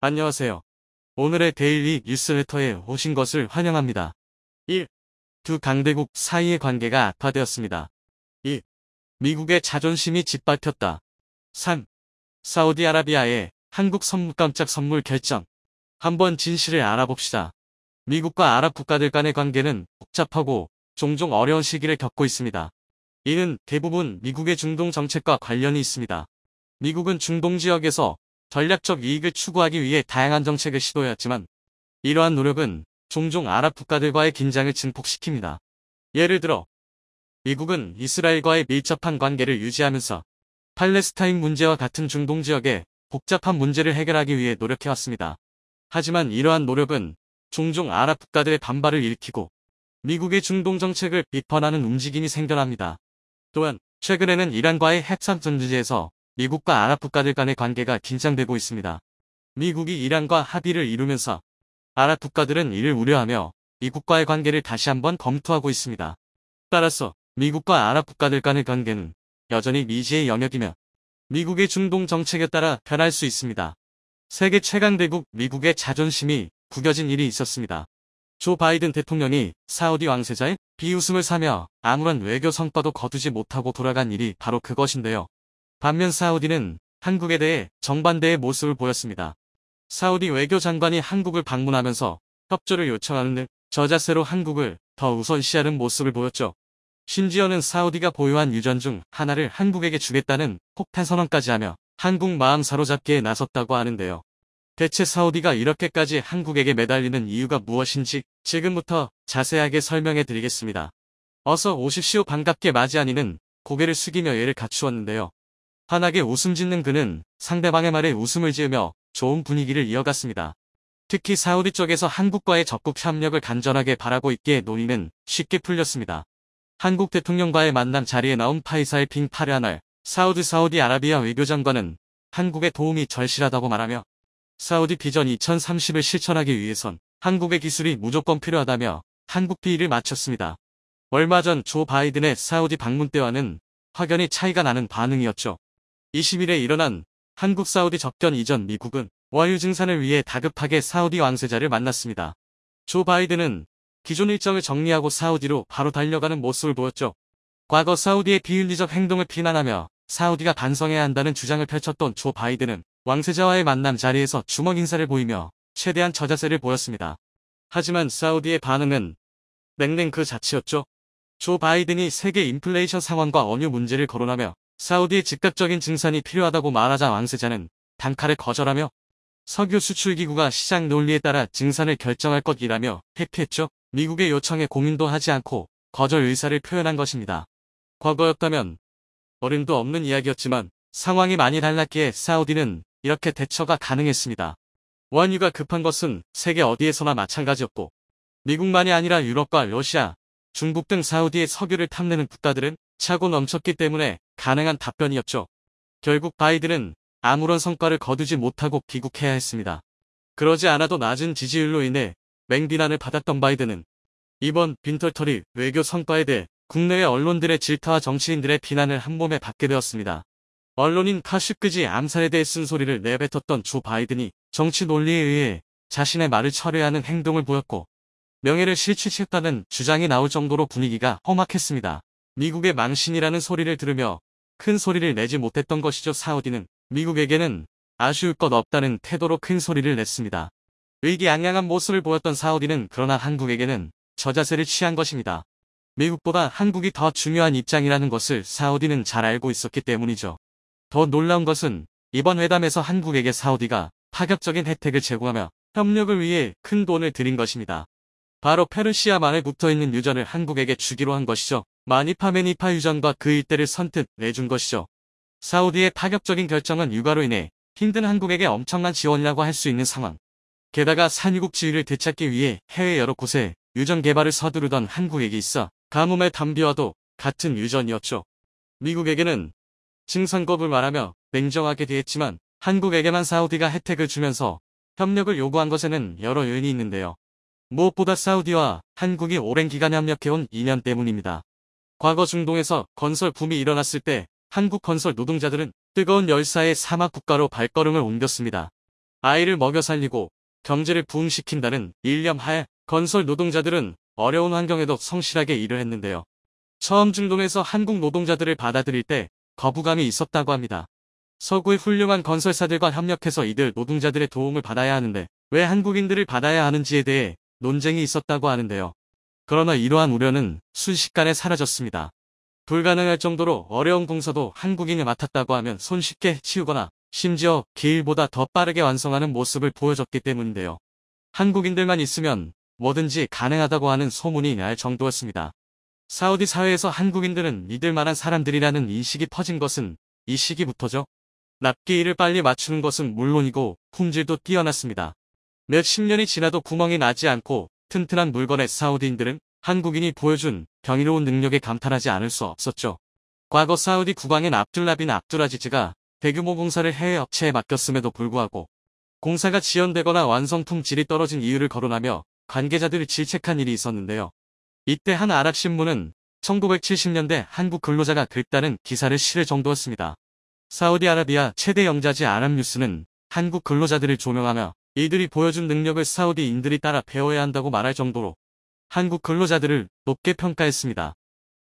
안녕하세요. 오늘의 데일리 뉴스레터에 오신 것을 환영합니다. 1. 두 강대국 사이의 관계가 악화되었습니다. 2. 미국의 자존심이 짓밟혔다. 3. 사우디아라비아의 한국 선물 깜짝 선물 결정. 한번 진실을 알아봅시다. 미국과 아랍 국가들 간의 관계는 복잡하고 종종 어려운 시기를 겪고 있습니다. 이는 대부분 미국의 중동 정책과 관련이 있습니다. 미국은 중동 지역에서 전략적 이익을 추구하기 위해 다양한 정책을 시도해왔지만 이러한 노력은 종종 아랍 국가들과의 긴장을 증폭시킵니다. 예를 들어 미국은 이스라엘과의 밀접한 관계를 유지하면서 팔레스타인 문제와 같은 중동 지역의 복잡한 문제를 해결하기 위해 노력해왔습니다. 하지만 이러한 노력은 종종 아랍 국가들의 반발을 일으키고 미국의 중동 정책을 비판하는 움직임이 생겨납니다. 또한 최근에는 이란과의 핵산 전쟁에서 미국과 아랍 국가들 간의 관계가 긴장되고 있습니다. 미국이 이란과 합의를 이루면서 아랍 국가들은 이를 우려하며 미국과의 관계를 다시 한번 검토하고 있습니다. 따라서 미국과 아랍 국가들 간의 관계는 여전히 미지의 영역이며 미국의 중동 정책에 따라 변할 수 있습니다. 세계 최강대국 미국의 자존심이 구겨진 일이 있었습니다. 조 바이든 대통령이 사우디 왕세자의 비웃음을 사며 아무런 외교 성과도 거두지 못하고 돌아간 일이 바로 그것인데요. 반면 사우디는 한국에 대해 정반대의 모습을 보였습니다. 사우디 외교장관이 한국을 방문하면서 협조를 요청하는 등 저자세로 한국을 더 우선시하는 모습을 보였죠. 심지어는 사우디가 보유한 유전 중 하나를 한국에게 주겠다는 폭탄 선언까지 하며 한국 마음 사로잡기에 나섰다고 하는데요. 대체 사우디가 이렇게까지 한국에게 매달리는 이유가 무엇인지 지금부터 자세하게 설명해 드리겠습니다. 어서 오십시오. 반갑게 맞이하니는 고개를 숙이며 예를 갖추었는데요. 환하게 웃음 짓는 그는 상대방의 말에 웃음을 지으며 좋은 분위기를 이어갔습니다. 특히 사우디 쪽에서 한국과의 적극 협력을 간절하게 바라고 있기에 논의는 쉽게 풀렸습니다. 한국 대통령과의 만남 자리에 나온 파이살 빈 파르하날 사우디아라비아 외교장관은 한국의 도움이 절실하다고 말하며 사우디 비전 2030을 실천하기 위해선 한국의 기술이 무조건 필요하다며 한국 비의를 마쳤습니다. 얼마 전 조 바이든의 사우디 방문 때와는 확연히 차이가 나는 반응이었죠. 20일에 일어난 한국 사우디 접견 이전 미국은 원유 증산을 위해 다급하게 사우디 왕세자를 만났습니다. 조 바이든은 기존 일정을 정리하고 사우디로 바로 달려가는 모습을 보였죠. 과거 사우디의 비윤리적 행동을 비난하며 사우디가 반성해야 한다는 주장을 펼쳤던 조 바이든은 왕세자와의 만남 자리에서 주먹 인사를 보이며 최대한 저자세를 보였습니다. 하지만 사우디의 반응은 냉랭 그 자체였죠. 조 바이든이 세계 인플레이션 상황과 원유 문제를 거론하며 사우디의 즉각적인 증산이 필요하다고 말하자 왕세자는 단칼에 거절하며 석유 수출기구가 시장 논리에 따라 증산을 결정할 것이라며 회피했죠. 미국의 요청에 고민도 하지 않고 거절 의사를 표현한 것입니다. 과거였다면 어림도 없는 이야기였지만 상황이 많이 달랐기에 사우디는 이렇게 대처가 가능했습니다. 원유가 급한 것은 세계 어디에서나 마찬가지였고 미국만이 아니라 유럽과 러시아, 중국 등 사우디의 석유를 탐내는 국가들은 차고 넘쳤기 때문에 가능한 답변이었죠. 결국 바이든은 아무런 성과를 거두지 못하고 귀국해야 했습니다. 그러지 않아도 낮은 지지율로 인해 맹비난을 받았던 바이든은 이번 빈털터리 외교 성과에 대해 국내외 언론들의 질타와 정치인들의 비난을 한몸에 받게 되었습니다. 언론인 카슈크지 암살에 대해 쓴소리를 내뱉었던 조 바이든이 정치 논리에 의해 자신의 말을 철회하는 행동을 보였고 명예를 실추했다는 주장이 나올 정도로 분위기가 험악했습니다. 미국의 망신이라는 소리를 들으며 큰 소리를 내지 못했던 것이죠. 사우디는 미국에게는 아쉬울 것 없다는 태도로 큰 소리를 냈습니다. 의기양양한 모습을 보였던 사우디는 그러나 한국에게는 저자세를 취한 것입니다. 미국보다 한국이 더 중요한 입장이라는 것을 사우디는 잘 알고 있었기 때문이죠. 더 놀라운 것은 이번 회담에서 한국에게 사우디가 파격적인 혜택을 제공하며 협력을 위해 큰 돈을 들인 것입니다. 바로 페르시아만에 붙어있는 유전을 한국에게 주기로 한 것이죠. 마니파 유전과 그 일대를 선뜻 내준 것이죠. 사우디의 파격적인 결정은 육아로 인해 힘든 한국에게 엄청난 지원이라고 할 수 있는 상황. 게다가 산유국 지위를 되찾기 위해 해외 여러 곳에 유전 개발을 서두르던 한국에게 있어 가뭄의 담비와도 같은 유전이었죠. 미국에게는 증산겁을 말하며 냉정하게 대했지만 한국에게만 사우디가 혜택을 주면서 협력을 요구한 것에는 여러 요인이 있는데요. 무엇보다 사우디와 한국이 오랜 기간 협력해온 인연 때문입니다. 과거 중동에서 건설 붐이 일어났을 때 한국 건설 노동자들은 뜨거운 열사의 사막 국가로 발걸음을 옮겼습니다. 아이를 먹여 살리고 경제를 부흥시킨다는 일념 하에 건설 노동자들은 어려운 환경에도 성실하게 일을 했는데요. 처음 중동에서 한국 노동자들을 받아들일 때 거부감이 있었다고 합니다. 서구의 훌륭한 건설사들과 협력해서 이들 노동자들의 도움을 받아야 하는데 왜 한국인들을 받아야 하는지에 대해 논쟁이 있었다고 하는데요. 그러나 이러한 우려는 순식간에 사라졌습니다. 불가능할 정도로 어려운 공사도 한국인이 맡았다고 하면 손쉽게 치우거나 심지어 기일보다 더 빠르게 완성하는 모습을 보여줬기 때문인데요. 한국인들만 있으면 뭐든지 가능하다고 하는 소문이 날 정도였습니다. 사우디 사회에서 한국인들은 믿을 만한 사람들이라는 인식이 퍼진 것은 이 시기부터죠. 납기 일을 빨리 맞추는 것은 물론이고 품질도 뛰어났습니다. 몇십 년이 지나도 구멍이 나지 않고 튼튼한 물건에 사우디인들은 한국인이 보여준 경이로운 능력에 감탄하지 않을 수 없었죠. 과거 사우디 국왕인 압둘라 빈 압둘아지즈가 대규모 공사를 해외 업체에 맡겼음에도 불구하고 공사가 지연되거나 완성품 질이 떨어진 이유를 거론하며 관계자들을 질책한 일이 있었는데요. 이때 한 아랍신문은 1970년대 한국 근로자가 긁다는 기사를 실을 정도였습니다. 사우디아라비아 최대 영자지 아랍뉴스는 한국 근로자들을 조명하며 이들이 보여준 능력을 사우디인들이 따라 배워야 한다고 말할 정도로 한국 근로자들을 높게 평가했습니다.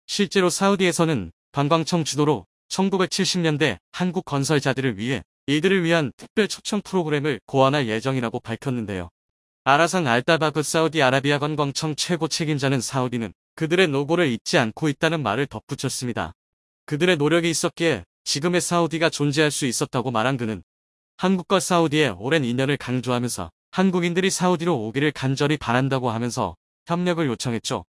실제로 사우디에서는 관광청 주도로 1970년대 한국 건설자들을 위해 이들을 위한 특별 초청 프로그램을 고안할 예정이라고 밝혔는데요. 아라상 알다바브 사우디아라비아 관광청 최고 책임자는 사우디는 그들의 노고를 잊지 않고 있다는 말을 덧붙였습니다. 그들의 노력이 있었기에 지금의 사우디가 존재할 수 있었다고 말한 그는 한국과 사우디의 오랜 인연을 강조하면서 한국인들이 사우디로 오기를 간절히 바란다고 하면서 협력을 요청했죠.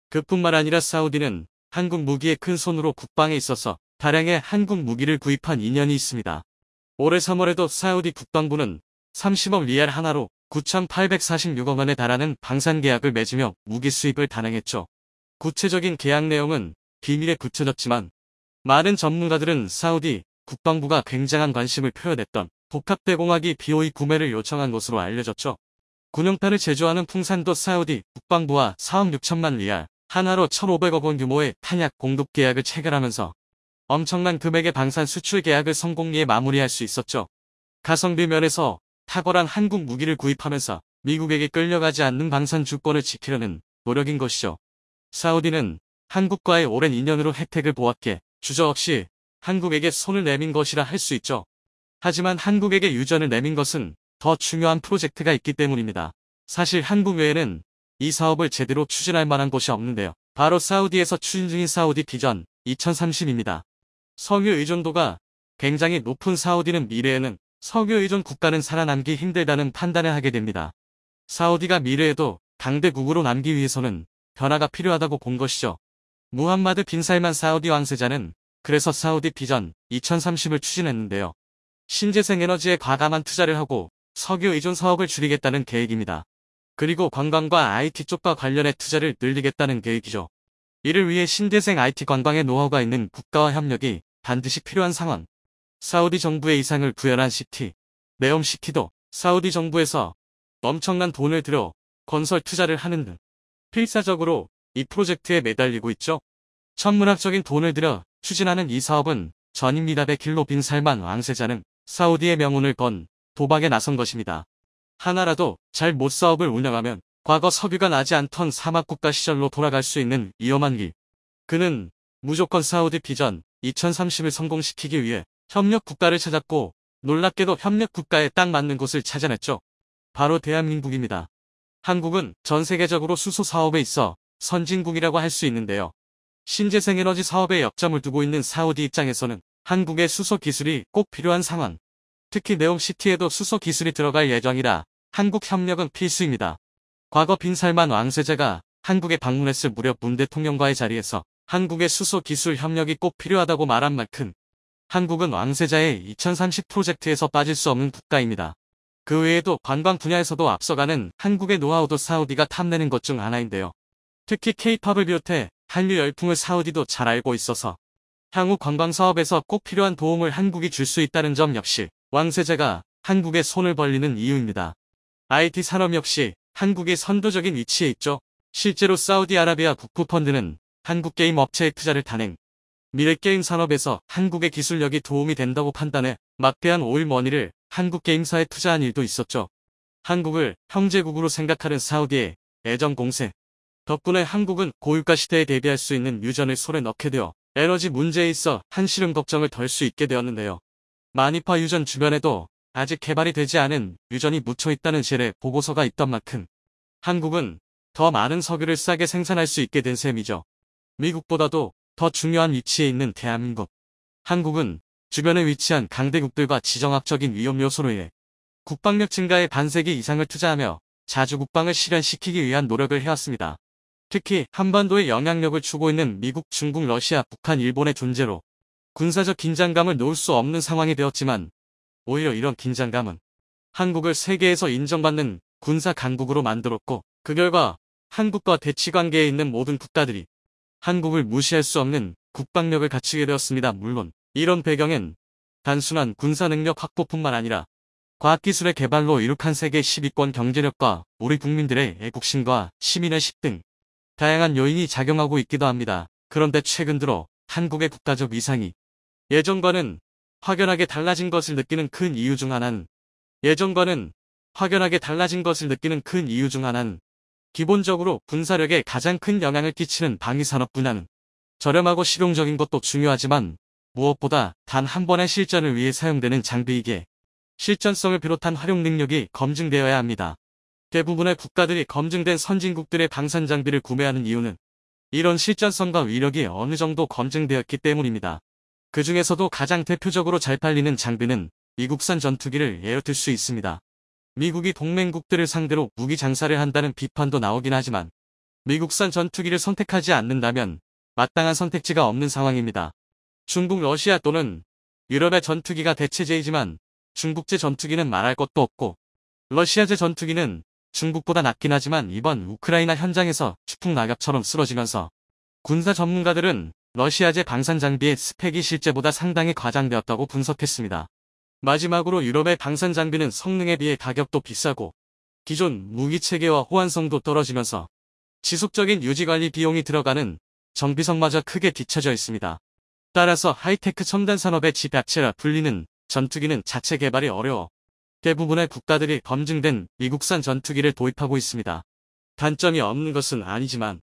그뿐만 아니라 사우디는 한국 무기의 큰 손으로 국방에 있어서 다량의 한국 무기를 구입한 인연이 있습니다. 올해 3월에도 사우디 국방부는 30억 리알 하나로 9,846억 원에 달하는 방산 계약을 맺으며 무기 수입을 단행했죠. 구체적인 계약 내용은 비밀에 붙여졌지만 많은 전문가들은 사우디 국방부가 굉장한 관심을 표현했던 복합대공화기 BOE 구매를 요청한 것으로 알려졌죠. 군용탄을 제조하는 풍산도 사우디 국방부와 4억 6천만 리알, 하나로 1,500억 원 규모의 탄약 공급 계약을 체결하면서 엄청난 금액의 방산 수출 계약을 성공리에 마무리할 수 있었죠. 가성비 면에서 탁월한 한국 무기를 구입하면서 미국에게 끌려가지 않는 방산 주권을 지키려는 노력인 것이죠. 사우디는 한국과의 오랜 인연으로 혜택을 보았기에 주저없이 한국에게 손을 내민 것이라 할 수 있죠. 하지만 한국에게 유전을 내민 것은 더 중요한 프로젝트가 있기 때문입니다. 사실 한국 외에는 이 사업을 제대로 추진할 만한 곳이 없는데요. 바로 사우디에서 추진 중인 사우디 비전 2030입니다. 석유 의존도가 굉장히 높은 사우디는 미래에는 석유 의존 국가는 살아남기 힘들다는 판단을 하게 됩니다. 사우디가 미래에도 강대국으로 남기 위해서는 변화가 필요하다고 본 것이죠. 무함마드 빈 살만 사우디 왕세자는 그래서 사우디 비전 2030을 추진했는데요. 신재생 에너지에 과감한 투자를 하고 석유 의존 사업을 줄이겠다는 계획입니다. 그리고 관광과 IT 쪽과 관련해 투자를 늘리겠다는 계획이죠. 이를 위해 신재생 IT 관광의 노하우가 있는 국가와 협력이 반드시 필요한 상황. 사우디 정부의 이상을 구현한 시티, 네옴시티도 사우디 정부에서 엄청난 돈을 들여 건설 투자를 하는 등 필사적으로 이 프로젝트에 매달리고 있죠. 천문학적인 돈을 들여 추진하는 이 사업은 전임미답의 길로 빈 살만 왕세자는 사우디의 명운을 건 도박에 나선 것입니다. 하나라도 잘 못 사업을 운영하면 과거 석유가 나지 않던 사막국가 시절로 돌아갈 수 있는 위험한 길. 그는 무조건 사우디 비전 2030을 성공시키기 위해 협력 국가를 찾았고 놀랍게도 협력 국가에 딱 맞는 곳을 찾아냈죠. 바로 대한민국입니다. 한국은 전 세계적으로 수소 사업에 있어 선진국이라고 할 수 있는데요. 신재생에너지 사업에 역점을 두고 있는 사우디 입장에서는 한국의 수소 기술이 꼭 필요한 상황. 특히 네옴시티에도 수소 기술이 들어갈 예정이라 한국 협력은 필수입니다. 과거 빈 살만 왕세자가 한국에 방문했을 무렵 문 대통령과의 자리에서 한국의 수소 기술 협력이 꼭 필요하다고 말한 만큼 한국은 왕세자의 2030 프로젝트에서 빠질 수 없는 국가입니다. 그 외에도 관광 분야에서도 앞서가는 한국의 노하우도 사우디가 탐내는 것 중 하나인데요. 특히 K-팝을 비롯해 한류 열풍을 사우디도 잘 알고 있어서 향후 관광 사업에서 꼭 필요한 도움을 한국이 줄 수 있다는 점 역시 왕세자가 한국에 손을 벌리는 이유입니다. IT 산업 역시 한국의 선도적인 위치에 있죠. 실제로 사우디아라비아 국부펀드는 한국 게임 업체의 투자를 단행, 미래 게임 산업에서 한국의 기술력이 도움이 된다고 판단해 막대한 오일머니를 한국 게임사에 투자한 일도 있었죠. 한국을 형제국으로 생각하는 사우디의 애정 공세. 덕분에 한국은 고유가 시대에 대비할 수 있는 유전을 손에 넣게 되어 에너지 문제에 있어 한시름 걱정을 덜 수 있게 되었는데요. 마니파 유전 주변에도 아직 개발이 되지 않은 유전이 묻혀 있다는 실의 보고서가 있던 만큼 한국은 더 많은 석유를 싸게 생산할 수 있게 된 셈이죠. 미국보다도 더 중요한 위치에 있는 대한민국. 한국은 주변에 위치한 강대국들과 지정학적인 위험 요소로 인해 국방력 증가에 반세기 이상을 투자하며 자주 국방을 실현시키기 위한 노력을 해왔습니다. 특히 한반도의 영향력을 주고 있는 미국, 중국, 러시아, 북한, 일본의 존재로 군사적 긴장감을 놓을 수 없는 상황이 되었지만 오히려 이런 긴장감은 한국을 세계에서 인정받는 군사 강국으로 만들었고 그 결과 한국과 대치관계에 있는 모든 국가들이 한국을 무시할 수 없는 국방력을 갖추게 되었습니다. 물론 이런 배경엔 단순한 군사 능력 확보뿐만 아니라 과학기술의 개발로 이룩한 세계 10위권 경제력과 우리 국민들의 애국심과 시민의식 등 다양한 요인이 작용하고 있기도 합니다. 그런데 최근 들어 한국의 국가적 위상이 예전과는 확연하게 달라진 것을 느끼는 큰 이유 중 하나는 기본적으로 군사력에 가장 큰 영향을 끼치는 방위산업 분야는 저렴하고 실용적인 것도 중요하지만 무엇보다 단 한 번의 실전을 위해 사용되는 장비이기에 실전성을 비롯한 활용 능력이 검증되어야 합니다. 대부분의 국가들이 검증된 선진국들의 방산 장비를 구매하는 이유는 이런 실전성과 위력이 어느 정도 검증되었기 때문입니다. 그 중에서도 가장 대표적으로 잘 팔리는 장비는 미국산 전투기를 예로 들 수 있습니다. 미국이 동맹국들을 상대로 무기 장사를 한다는 비판도 나오긴 하지만 미국산 전투기를 선택하지 않는다면 마땅한 선택지가 없는 상황입니다. 중국, 러시아 또는 유럽의 전투기가 대체제이지만 중국제 전투기는 말할 것도 없고 러시아제 전투기는 중국보다 낫긴 하지만 이번 우크라이나 현장에서 추풍 낙엽처럼 쓰러지면서 군사 전문가들은 러시아제 방산 장비의 스펙이 실제보다 상당히 과장되었다고 분석했습니다. 마지막으로 유럽의 방산 장비는 성능에 비해 가격도 비싸고 기존 무기 체계와 호환성도 떨어지면서 지속적인 유지관리 비용이 들어가는 정비성마저 크게 뒤처져 있습니다. 따라서 하이테크 첨단 산업의 집약체라 불리는 전투기는 자체 개발이 어려워 대부분의 국가들이 검증된 미국산 전투기를 도입하고 있습니다. 단점이 없는 것은 아니지만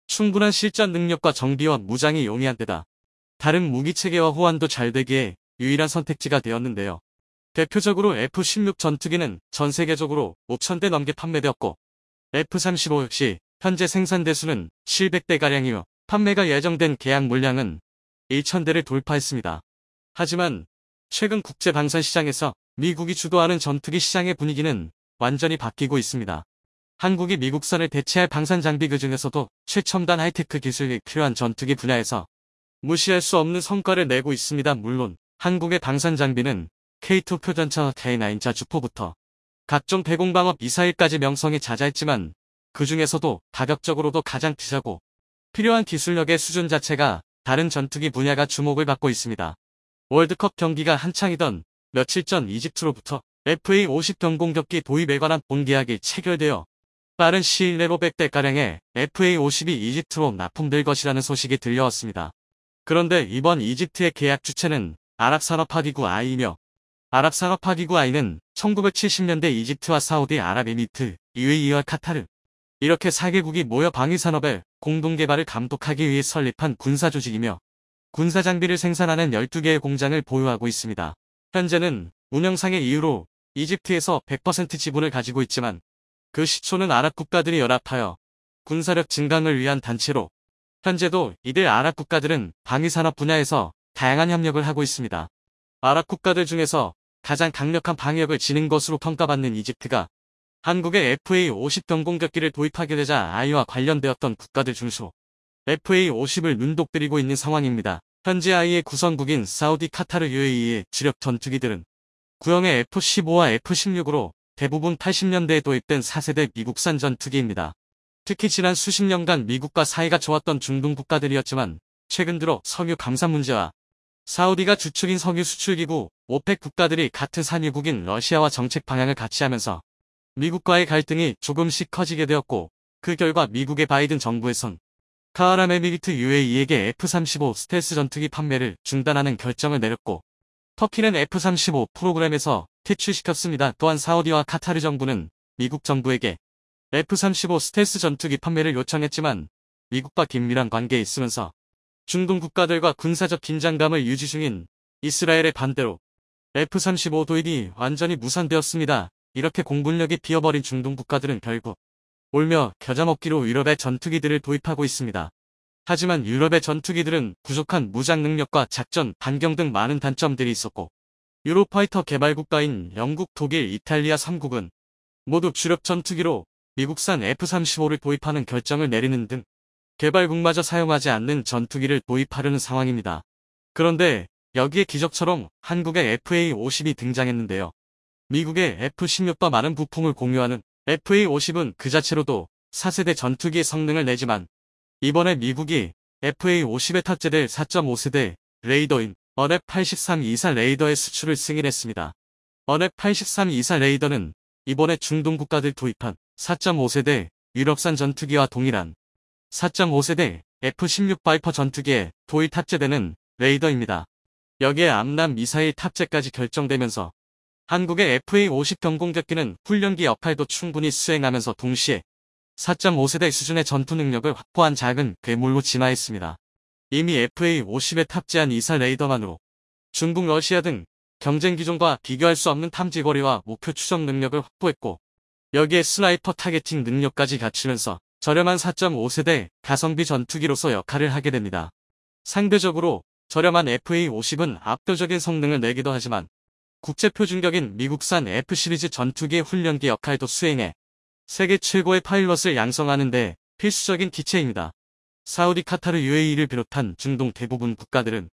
충분한 실전 능력과 정비와 무장이 용이한 데다 다른 무기체계와 호환도 잘 되기에 유일한 선택지가 되었는데요. 대표적으로 F-16 전투기는 전 세계적으로 5,000대 넘게 판매되었고 F-35 역시 현재 생산 대수는 700대가량이며 판매가 예정된 계약 물량은 1,000대를 돌파했습니다. 하지만 최근 국제 방산 시장에서 미국이 주도하는 전투기 시장의 분위기는 완전히 바뀌고 있습니다. 한국이 미국산을 대체할 방산 장비 그 중에서도 최첨단 하이테크 기술이 필요한 전투기 분야에서 무시할 수 없는 성과를 내고 있습니다. 물론 한국의 방산 장비는 K2 표전차 K9자 주포부터 각종 대공방어 미사일까지 명성이 자자했지만 그 중에서도 가격적으로도 가장 비싸고 필요한 기술력의 수준 자체가 다른 전투기 분야가 주목을 받고 있습니다. 월드컵 경기가 한창이던 며칠 전 이집트로부터 FA-50 경공격기 도입에 관한 본계약이 체결되어 빠른 시일 내로 100대가량의 FA-50이 이집트로 납품될 것이라는 소식이 들려왔습니다. 그런데 이번 이집트의 계약 주체는 아랍산업화기구 I이며 아랍산업화기구 I는 1970년대 이집트와 사우디아랍에미리트, UAE와 카타르 이렇게 4개국이 모여 방위산업의 공동개발을 감독하기 위해 설립한 군사조직이며 군사장비를 생산하는 12개의 공장을 보유하고 있습니다. 현재는 운영상의 이유로 이집트에서 100% 지분을 가지고 있지만 그 시초는 아랍 국가들이 연합하여 군사력 증강을 위한 단체로 현재도 이들 아랍 국가들은 방위산업 분야에서 다양한 협력을 하고 있습니다. 아랍 국가들 중에서 가장 강력한 방위력을 지닌 것으로 평가받는 이집트가 한국의 FA-50 경공격기를 도입하게 되자 I와 관련되었던 국가들 중소 FA-50을 눈독들이고 있는 상황입니다. 현재 I의 구성국인 사우디, 카타르, UAE의 주력 전투기들은 구형의 F-15와 F-16으로 대부분 80년대에 도입된 4세대 미국산 전투기입니다. 특히 지난 수십 년간 미국과 사이가 좋았던 중동 국가들이었지만 최근 들어 석유 감산 문제와 사우디가 주축인 석유 수출기구 오펙 국가들이 같은 산유국인 러시아와 정책 방향을 같이 하면서 미국과의 갈등이 조금씩 커지게 되었고 그 결과 미국의 바이든 정부에선 카아랍에미리트 UAE에게 F-35 스텔스 전투기 판매를 중단하는 결정을 내렸고 터키는 F-35 프로그램에서 퇴출시켰습니다. 또한 사우디와 카타르 정부는 미국 정부에게 F-35 스텔스 전투기 판매를 요청했지만 미국과 긴밀한 관계에 있으면서 중동 국가들과 군사적 긴장감을 유지 중인 이스라엘의 반대로 F-35 도입이 완전히 무산되었습니다. 이렇게 공군력이 비어버린 중동 국가들은 결국 울며 겨자 먹기로 유럽의 전투기들을 도입하고 있습니다. 하지만 유럽의 전투기들은 부족한 무장 능력과 작전 반경 등 많은 단점들이 있었고 유로파이터 개발국가인 영국, 독일, 이탈리아 3국은 모두 주력 전투기로 미국산 F-35를 도입하는 결정을 내리는 등 개발국마저 사용하지 않는 전투기를 도입하려는 상황입니다. 그런데 여기에 기적처럼 한국의 FA-50이 등장했는데요. 미국의 F-16과 많은 부품을 공유하는 FA-50은 그 자체로도 4세대 전투기의 성능을 내지만 이번에 미국이 FA-50에 탑재될 4.5세대 레이더인 어넵8324 레이더의 수출을 승인했습니다. 어넵8324 레이더는 이번에 중동 국가들 도입한 4.5세대 유럽산 전투기와 동일한 4.5세대 F-16 바이퍼 전투기에 도입 탑재되는 레이더입니다. 여기에 암람 미사일 탑재까지 결정되면서 한국의 FA-50 경공격기는 훈련기 역할도 충분히 수행하면서 동시에 4.5세대 수준의 전투 능력을 확보한 작은 괴물로 진화했습니다. 이미 FA-50에 탑재한 이사 레이더만으로 중국, 러시아 등 경쟁 기종과 비교할 수 없는 탐지 거리와 목표 추적 능력을 확보했고 여기에 스나이퍼 타겟팅 능력까지 갖추면서 저렴한 4.5세대 가성비 전투기로서 역할을 하게 됩니다. 상대적으로 저렴한 FA-50은 압도적인 성능을 내기도 하지만 국제 표준격인 미국산 F 시리즈 전투기의 훈련기 역할도 수행해 세계 최고의 파일럿을 양성하는 데 필수적인 기체입니다. 사우디, 카타르, UAE를 비롯한 중동 대부분 국가들은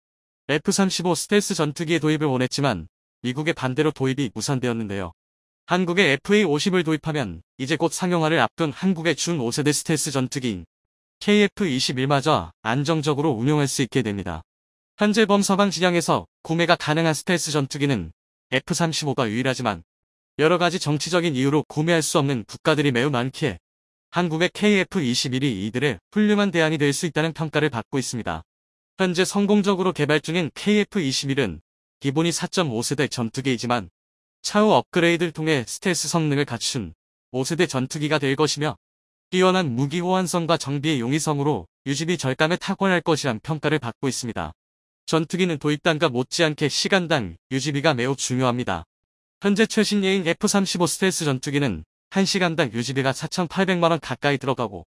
F-35 스텔스 전투기의 도입을 원했지만 미국의 반대로 도입이 무산되었는데요. 한국의 FA-50을 도입하면 이제 곧 상용화를 앞둔 한국의 준 5세대 스텔스 전투기인 KF-21마저 안정적으로 운용할 수 있게 됩니다. 현재 범서방 진영에서 구매가 가능한 스텔스 전투기는 F-35가 유일하지만 여러가지 정치적인 이유로 구매할 수 없는 국가들이 매우 많기에 한국의 KF-21이 이들의 훌륭한 대안이 될 수 있다는 평가를 받고 있습니다. 현재 성공적으로 개발 중인 KF-21은 기본이 4.5세대 전투기이지만 차후 업그레이드를 통해 스텔스 성능을 갖춘 5세대 전투기가 될 것이며 뛰어난 무기 호환성과 정비의 용이성으로 유지비 절감에 탁월할 것이란 평가를 받고 있습니다. 전투기는 도입단과 못지않게 시간당 유지비가 매우 중요합니다. 현재 최신 예인 F-35 스텔스 전투기는 1시간당 유지비가 4,800만원 가까이 들어가고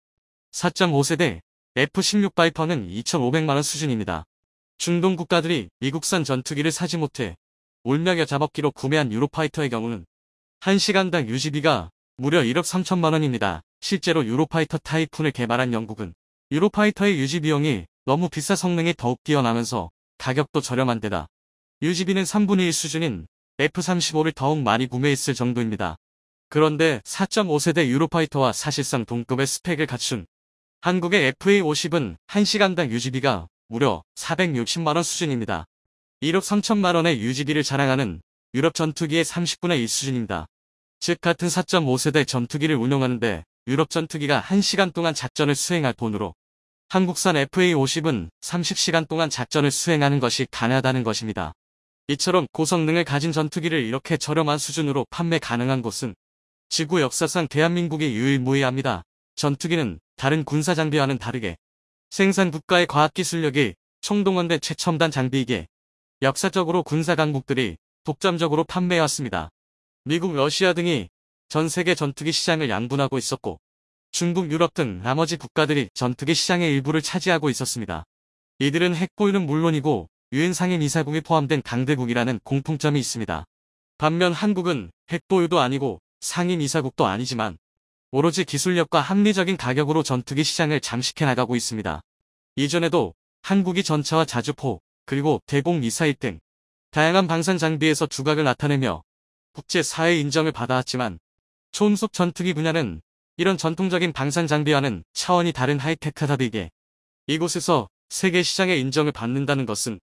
4.5세대 F-16 바이퍼는 2,500만원 수준입니다. 중동 국가들이 미국산 전투기를 사지 못해 울며 겨자 먹기로 구매한 유로파이터의 경우는 1시간당 유지비가 무려 1억 3천만원입니다. 실제로 유로파이터 타이푼을 개발한 영국은 유로파이터의 유지 비용이 너무 비싸 성능이 더욱 뛰어나면서 가격도 저렴한 데다 유지비는 3분의 1 수준인 F-35를 더욱 많이 구매했을 정도입니다. 그런데 4.5세대 유로파이터와 사실상 동급의 스펙을 갖춘 한국의 FA-50은 1시간당 유지비가 무려 460만원 수준입니다. 1억 3천만원의 유지비를 자랑하는 유럽 전투기의 30분의 1 수준입니다. 즉 같은 4.5세대 전투기를 운용하는데 유럽 전투기가 1시간 동안 작전을 수행할 돈으로 한국산 FA-50은 30시간 동안 작전을 수행하는 것이 가능하다는 것입니다. 이처럼 고성능을 가진 전투기를 이렇게 저렴한 수준으로 판매 가능한 곳은 지구 역사상 대한민국이 유일무이합니다. 전투기는 다른 군사장비와는 다르게 생산 국가의 과학기술력이 총동원된 최첨단 장비이기에 역사적으로 군사강국들이 독점적으로 판매해왔습니다. 미국, 러시아 등이 전 세계 전투기 시장을 양분하고 있었고 중국, 유럽 등 나머지 국가들이 전투기 시장의 일부를 차지하고 있었습니다. 이들은 핵보유는 물론이고 유엔 상임 이사국이 포함된 강대국이라는 공통점이 있습니다. 반면 한국은 핵보유도 아니고 상임 이사국도 아니지만 오로지 기술력과 합리적인 가격으로 전투기 시장을 잠식해 나가고 있습니다. 이전에도 한국이 전차와 자주포 그리고 대공 미사일 등 다양한 방산 장비에서 두각을 나타내며 국제사회의 인정을 받아왔지만 초음속 전투기 분야는 이런 전통적인 방산 장비와는 차원이 다른 하이테크하다비게 이곳에서 세계 시장의 인정을 받는다는 것은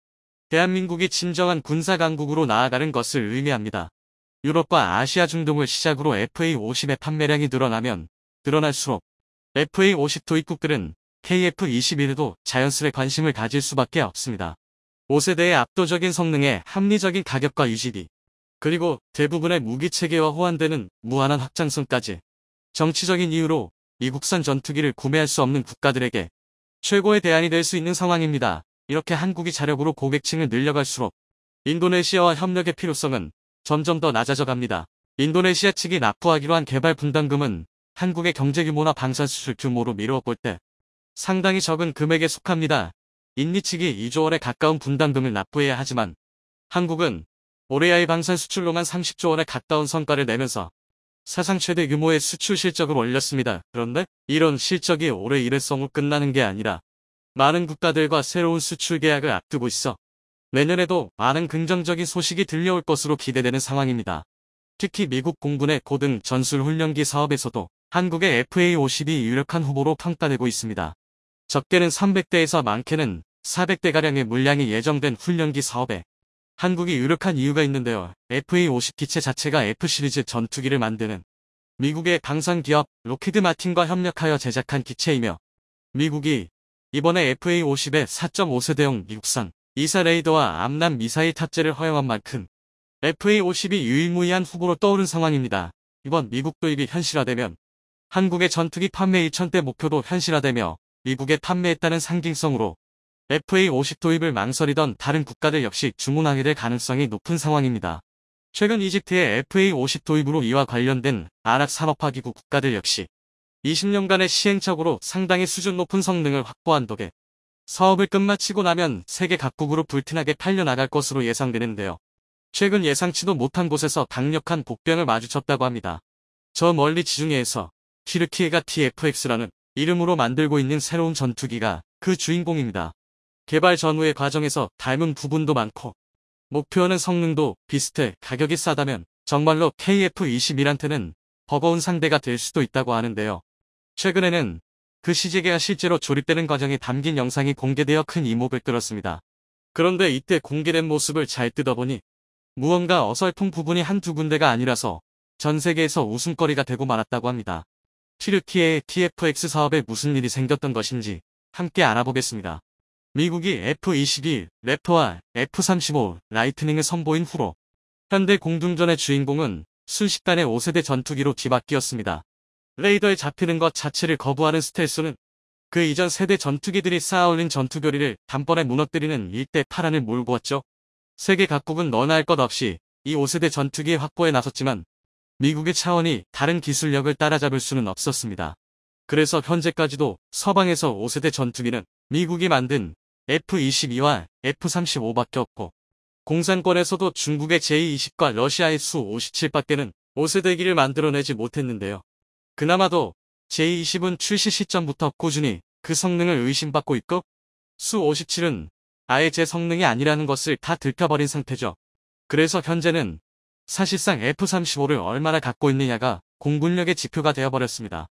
대한민국이 진정한 군사강국으로 나아가는 것을 의미합니다. 유럽과 아시아, 중동을 시작으로 FA-50의 판매량이 늘어나면 늘어날수록 FA-50 도입국들은 KF-21에도 자연스레 관심을 가질 수밖에 없습니다. 5세대의 압도적인 성능에 합리적인 가격과 유지비, 그리고 대부분의 무기 체계와 호환되는 무한한 확장성까지 정치적인 이유로 미국산 전투기를 구매할 수 없는 국가들에게 최고의 대안이 될 수 있는 상황입니다. 이렇게 한국이 자력으로 고객층을 늘려갈수록 인도네시아와 협력의 필요성은 점점 더 낮아져 갑니다. 인도네시아 측이 납부하기로 한 개발 분담금은 한국의 경제 규모나 방산 수출 규모로 미루어 볼 때 상당히 적은 금액에 속합니다. 인미 측이 2조 원에 가까운 분담금을 납부해야 하지만 한국은 올해의 방산 수출로만 30조 원에 가까운 성과를 내면서 사상 최대 규모의 수출 실적을 올렸습니다. 그런데 이런 실적이 올해 일회성으로 끝나는 게 아니라 많은 국가들과 새로운 수출 계약을 앞두고 있어 내년에도 많은 긍정적인 소식이 들려올 것으로 기대되는 상황입니다. 특히 미국 공군의 고등 전술 훈련기 사업에서도 한국의 FA-50이 유력한 후보로 평가되고 있습니다. 적게는 300대에서 많게는 400대가량의 물량이 예정된 훈련기 사업에 한국이 유력한 이유가 있는데요. FA-50 기체 자체가 F 시리즈 전투기를 만드는 미국의 방산 기업 로키드 마틴과 협력하여 제작한 기체이며 미국이 이번에 FA-50의 4.5세대형 미국산 이사 레이더와 암람 미사일 탑재를 허용한 만큼 FA-50이 유일무이한 후보로 떠오른 상황입니다. 이번 미국 도입이 현실화되면 한국의 전투기 판매 1,000대 목표도 현실화되며 미국에 판매했다는 상징성으로 FA-50 도입을 망설이던 다른 국가들 역시 주문하게 될 가능성이 높은 상황입니다. 최근 이집트의 FA-50 도입으로 이와 관련된 아랍 산업화 기구 국가들 역시 20년간의 시행착오로 상당히 수준 높은 성능을 확보한 덕에 사업을 끝마치고 나면 세계 각국으로 불티나게 팔려나갈 것으로 예상되는데요. 최근 예상치도 못한 곳에서 강력한 복병을 마주쳤다고 합니다. 저 멀리 지중해에서 튀르키예가 TFX라는 이름으로 만들고 있는 새로운 전투기가 그 주인공입니다. 개발 전후의 과정에서 닮은 부분도 많고 목표하는 성능도 비슷해 가격이 싸다면 정말로 KF-21한테는 버거운 상대가 될 수도 있다고 하는데요. 최근에는 그 시제계가 실제로 조립되는 과정이 담긴 영상이 공개되어 큰 이목을 끌었습니다. 그런데 이때 공개된 모습을 잘 뜯어보니 무언가 어설픈 부분이 한두 군데가 아니라서 전 세계에서 웃음거리가 되고 말았다고 합니다. 튀르키예의 TFX 사업에 무슨 일이 생겼던 것인지 함께 알아보겠습니다. 미국이 F-22 랩터와 F-35 라이트닝을 선보인 후로 현대 공중전의 주인공은 순식간에 5세대 전투기로 뒤바뀌었습니다. 레이더에 잡히는 것 자체를 거부하는 스텔스는 그 이전 세대 전투기들이 쌓아올린 전투교리를 단번에 무너뜨리는 일대 파란을 몰고 왔죠. 세계 각국은 너나 할 것 없이 이 5세대 전투기의 확보에 나섰지만 미국의 차원이 다른 기술력을 따라잡을 수는 없었습니다. 그래서 현재까지도 서방에서 5세대 전투기는 미국이 만든 F-22와 F-35밖에 없고 공산권에서도 중국의 J-20과 러시아의 Su-57밖에는 5세대기를 만들어내지 못했는데요. 그나마도 J-20은 출시 시점부터 꾸준히 그 성능을 의심받고 있고 Su-57은 아예 제 성능이 아니라는 것을 다 들켜버린 상태죠. 그래서 현재는 사실상 F-35를 얼마나 갖고 있느냐가 공군력의 지표가 되어버렸습니다.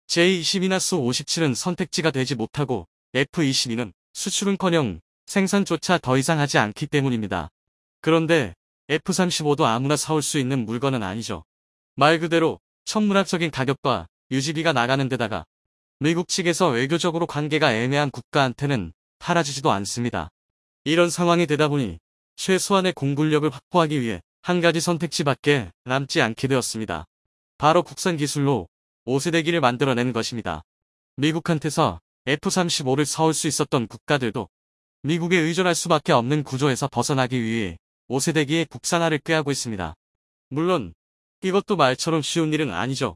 J-20이나 Su-57은 선택지가 되지 못하고 F-22는 수출은커녕 생산조차 더 이상 하지 않기 때문입니다. 그런데 F-35도 아무나 사올 수 있는 물건은 아니죠. 말 그대로 천문학적인 가격과 유지비가 나가는 데다가 미국 측에서 외교적으로 관계가 애매한 국가한테는 팔아주지도 않습니다. 이런 상황이 되다 보니 최소한의 공군력을 확보하기 위해 한 가지 선택지밖에 남지 않게 되었습니다. 바로 국산 기술로 5세대기를 만들어내는 것입니다. 미국한테서 F-35를 사올 수 있었던 국가들도 미국에 의존할 수밖에 없는 구조에서 벗어나기 위해 5세대기의 국산화를 꾀하고 있습니다. 물론 이것도 말처럼 쉬운 일은 아니죠.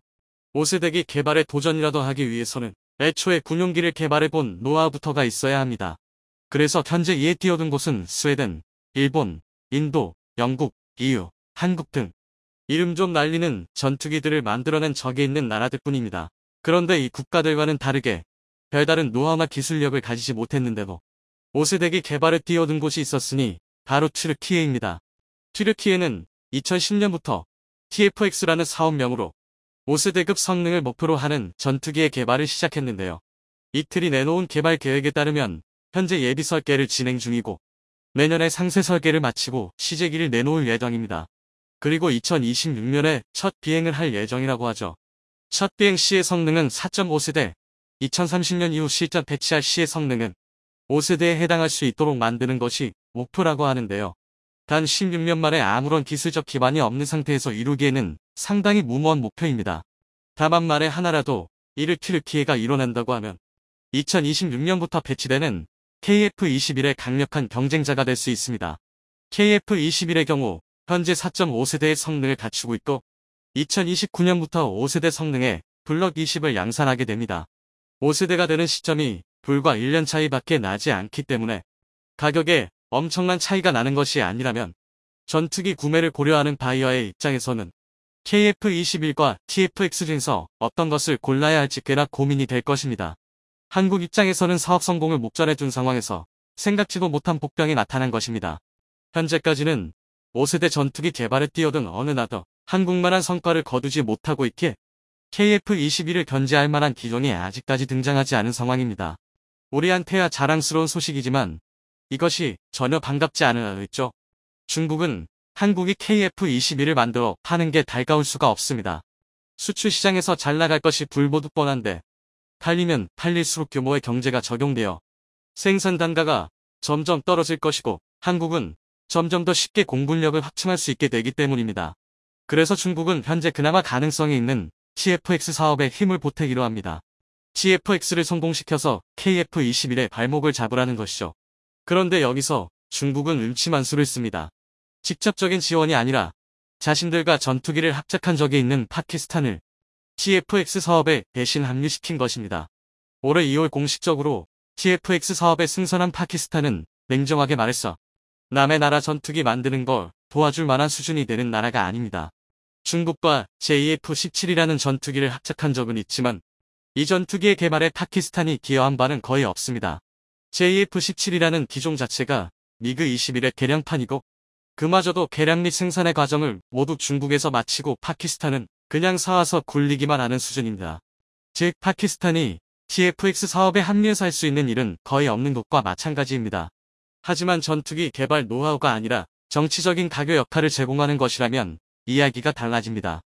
5세대기 개발에 도전이라도 하기 위해서는 애초에 군용기를 개발해본 노하우부터가 있어야 합니다. 그래서 현재 이에 뛰어든 곳은 스웨덴, 일본, 인도, 영국, EU, 한국 등 이름 좀 날리는 전투기들을 만들어낸 적이 있는 나라들뿐입니다. 그런데 이 국가들과는 다르게 별다른 노하우나 기술력을 가지지 못했는데도 5세대기 개발에 뛰어든 곳이 있었으니 바로 튀르키예입니다. 튀르키예는 2010년부터 TFX라는 사업명으로 5세대급 성능을 목표로 하는 전투기의 개발을 시작했는데요. 이틀이 내놓은 개발 계획에 따르면 현재 예비 설계를 진행 중이고 내년에 상세 설계를 마치고 시제기를 내놓을 예정입니다. 그리고 2026년에 첫 비행을 할 예정이라고 하죠. 첫 비행 시의 성능은 4.5세대, 2030년 이후 실전 배치할 시의 성능은 5세대에 해당할 수 있도록 만드는 것이 목표라고 하는데요. 단 16년 만에 아무런 기술적 기반이 없는 상태에서 이루기에는 상당히 무모한 목표입니다. 다만 만에 하나라도 이를 튀르키예가 이뤄낸다고 하면 2026년부터 배치되는 KF-21의 강력한 경쟁자가 될 수 있습니다. KF-21의 경우 현재 4.5세대의 성능을 갖추고 있고 2029년부터 5세대 성능의 블럭 20을 양산하게 됩니다. 5세대가 되는 시점이 불과 1년 차이밖에 나지 않기 때문에 가격에 엄청난 차이가 나는 것이 아니라면 전투기 구매를 고려하는 바이어의 입장에서는 KF-21과 TFX 중에서 어떤 것을 골라야 할지 꽤나 고민이 될 것입니다. 한국 입장에서는 사업 성공을 목전에 둔 상황에서 생각지도 못한 복병이 나타난 것입니다. 현재까지는 5세대 전투기 개발에 뛰어든 어느 나라도 한국만한 성과를 거두지 못하고 있기에 KF-21을 견제할 만한 기종이 아직까지 등장하지 않은 상황입니다. 우리한테야 자랑스러운 소식이지만 이것이 전혀 반갑지 않은 있죠. 중국은 한국이 KF-21을 만들어 파는 게 달가울 수가 없습니다. 수출 시장에서 잘 나갈 것이 불보듯 뻔한데 팔리면 팔릴수록 규모의 경제가 적용되어 생산 단가가 점점 떨어질 것이고 한국은 점점 더 쉽게 공군력을 확충할 수 있게 되기 때문입니다. 그래서 중국은 현재 그나마 가능성이 있는 TFX 사업에 힘을 보태기로 합니다. TFX를 성공시켜서 KF-21의 발목을 잡으라는 것이죠. 그런데 여기서 중국은 음침한 수를 씁니다. 직접적인 지원이 아니라 자신들과 전투기를 합작한 적이 있는 파키스탄을 TFX 사업에 대신 합류시킨 것입니다. 올해 2월 공식적으로 TFX 사업에 승선한 파키스탄은 냉정하게 말했어. 남의 나라 전투기 만드는 걸 도와줄 만한 수준이 되는 나라가 아닙니다. 중국과 JF-17이라는 전투기를 합작한 적은 있지만 이 전투기의 개발에 파키스탄이 기여한 바는 거의 없습니다. JF-17이라는 기종 자체가 미그 21의 개량판이고 그마저도 개량 및 생산의 과정을 모두 중국에서 마치고 파키스탄은 그냥 사와서 굴리기만 하는 수준입니다. 즉 파키스탄이 TFX 사업에 합류해서 할 수 있는 일은 거의 없는 것과 마찬가지입니다. 하지만 전투기 개발 노하우가 아니라 정치적인 가교 역할을 제공하는 것이라면 이야기가 달라집니다.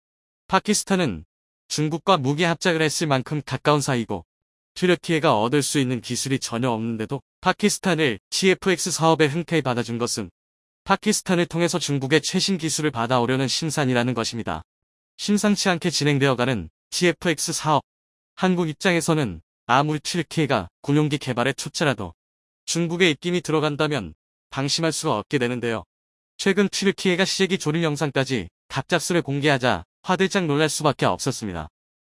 파키스탄은 중국과 무기 합작을 했을 만큼 가까운 사이고 튀르키예가 얻을 수 있는 기술이 전혀 없는데도 파키스탄을 TFX 사업에 흔쾌히 받아준 것은 파키스탄을 통해서 중국의 최신 기술을 받아오려는 심산이라는 것입니다. 심상치 않게 진행되어가는 TFX 사업. 한국 입장에서는 아무리 튀르키예가 군용기 개발에 투자라도 중국의 입김이 들어간다면 방심할 수가 없게 되는데요. 최근 튀르키예가 시제기 조립 영상까지 갑작스레 공개하자 화들짝 놀랄 수밖에 없었습니다.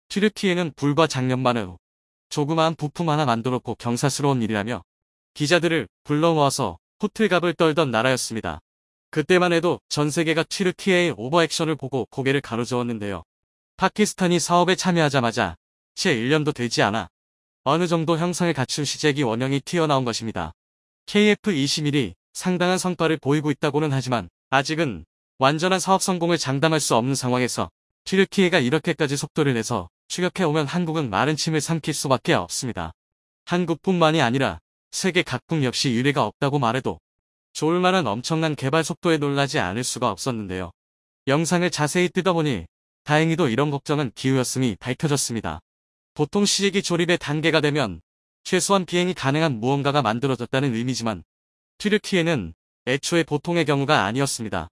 튀르키예는 불과 작년만 해도 조그마한 부품 하나 만들었고 경사스러운 일이라며 기자들을 불러 모아서 호들갑을 떨던 나라였습니다. 그때만 해도 전 세계가 튀르키예의 오버액션을 보고 고개를 가로저었는데요. 파키스탄이 사업에 참여하자마자 채 1년도 되지 않아 어느 정도 형상을 갖춘 시제기 원형이 튀어나온 것입니다. KF-21이 상당한 성과를 보이고 있다고는 하지만 아직은 완전한 사업 성공을 장담할 수 없는 상황에서 튀르키예가 이렇게까지 속도를 내서 추격해오면 한국은 마른 침을 삼킬 수밖에 없습니다. 한국뿐만이 아니라 세계 각국 역시 유례가 없다고 말해도 좋을 만한 엄청난 개발 속도에 놀라지 않을 수가 없었는데요. 영상을 자세히 뜯어보니 다행히도 이런 걱정은 기우였음이 밝혀졌습니다. 보통 시제기 조립의 단계가 되면 최소한 비행이 가능한 무언가가 만들어졌다는 의미지만 튀르키예는 애초에 보통의 경우가 아니었습니다.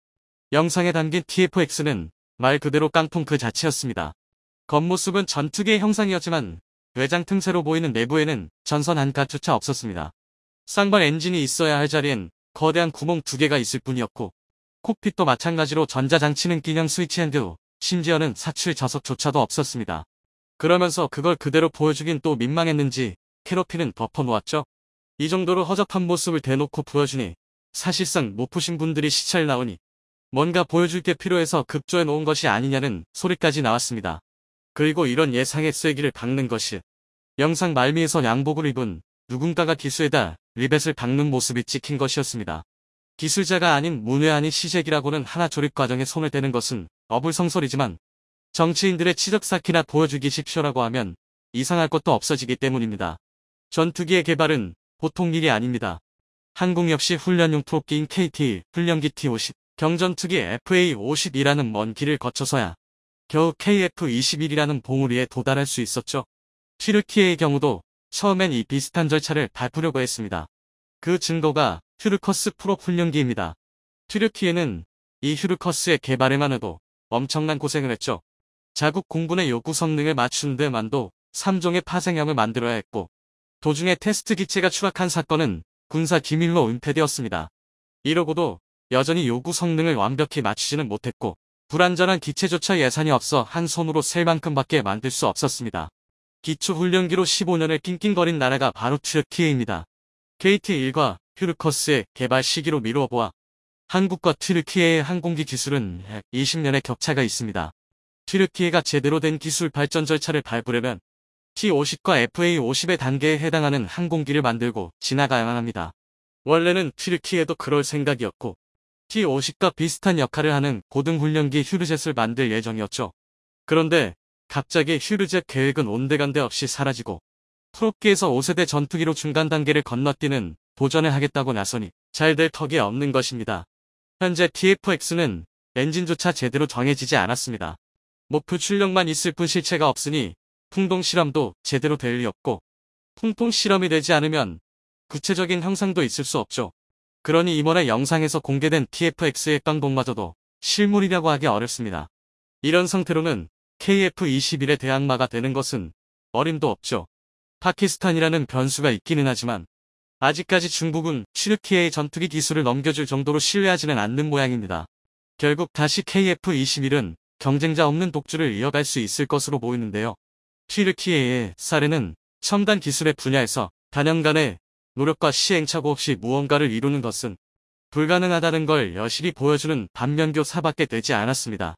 영상에 담긴 TFX는 말 그대로 깡통 그 자체였습니다. 겉모습은 전투기의 형상이었지만 외장 틈새로 보이는 내부에는 전선 한 칸조차 없었습니다. 쌍발 엔진이 있어야 할 자리엔 거대한 구멍 2개가 있을 뿐이었고 콕핏도 마찬가지로 전자장치는 기념 스위치핸드, 심지어는 사출 좌석조차도 없었습니다. 그러면서 그걸 그대로 보여주긴 또 민망했는지 캐노피는 덮어놓았죠. 이 정도로 허접한 모습을 대놓고 보여주니 사실상 못 보신 분들이 시찰 나오니 뭔가 보여줄 게 필요해서 급조해 놓은 것이 아니냐는 소리까지 나왔습니다. 그리고 이런 예상의 쐐기를 박는 것이 영상 말미에서 양복을 입은 누군가가 기수에다 리벳을 박는 모습이 찍힌 것이었습니다. 기술자가 아닌 문외한이 시제기라고는 하나 조립 과정에 손을 대는 것은 어불성설이지만 정치인들의 치적 쌓기나 보여주기 쉽쇼라고 하면 이상할 것도 없어지기 때문입니다. 전투기의 개발은 보통 일이 아닙니다. 한국 역시 훈련용 프로기인 KT, 훈련기 T-50, 경전투기 FA-52라는 먼 길을 거쳐서야 겨우 KF-21이라는 봉우리에 도달할 수 있었죠. 튀르키예의 경우도 처음엔 이 비슷한 절차를 밟으려고 했습니다. 그 증거가 휴르커스 프로 훈련기입니다. 튀르키예는 이 휴르커스의 개발에만 해도 엄청난 고생을 했죠. 자국 공군의 요구 성능을 맞춘 데만도 3종의 파생형을 만들어야 했고, 도중에 테스트 기체가 추락한 사건은 군사 기밀로 은폐되었습니다. 이러고도 여전히 요구 성능을 완벽히 맞추지는 못했고, 불안전한 기체조차 예산이 없어 한 손으로 셀 만큼밖에 만들 수 없었습니다. 기초훈련기로 15년을 낑낑거린 나라가 바로 튀르키예입니다. KT-1과 휴르커스의 개발 시기로 미루어 보아 한국과 튀르키예의 항공기 기술은 20년의 격차가 있습니다. 튀르키예가 제대로 된 기술 발전 절차를 밟으려면 T-50과 FA-50의 단계에 해당하는 항공기를 만들고 지나가야만 합니다. 원래는 튀르키예도 그럴 생각이었고, T-50과 비슷한 역할을 하는 고등훈련기 휴르젯을 만들 예정이었죠. 그런데 갑자기 휴르젯 계획은 온데간데 없이 사라지고, 프롭기에서 5세대 전투기로 중간 단계를 건너뛰는 도전을 하겠다고 나서니 잘 될 턱이 없는 것입니다. 현재 TFX는 엔진조차 제대로 정해지지 않았습니다. 목표 출력만 있을 뿐 실체가 없으니 풍동 실험도 제대로 될 리 없고, 풍동 실험이 되지 않으면 구체적인 형상도 있을 수 없죠. 그러니 이번에 영상에서 공개된 TFX의 깡동마저도 실물이라고 하기 어렵습니다. 이런 상태로는 KF-21의 대항마가 되는 것은 어림도 없죠. 파키스탄이라는 변수가 있기는 하지만 아직까지 중국은 튀르키예의 전투기 기술을 넘겨줄 정도로 신뢰하지는 않는 모양입니다. 결국 다시 KF-21은 경쟁자 없는 독주를 이어갈 수 있을 것으로 보이는데요. 튀르키예의 사례는 첨단 기술의 분야에서 단연간의 노력과 시행착오 없이 무언가를 이루는 것은 불가능하다는 걸 여실히 보여주는 반면교사밖에 되지 않았습니다.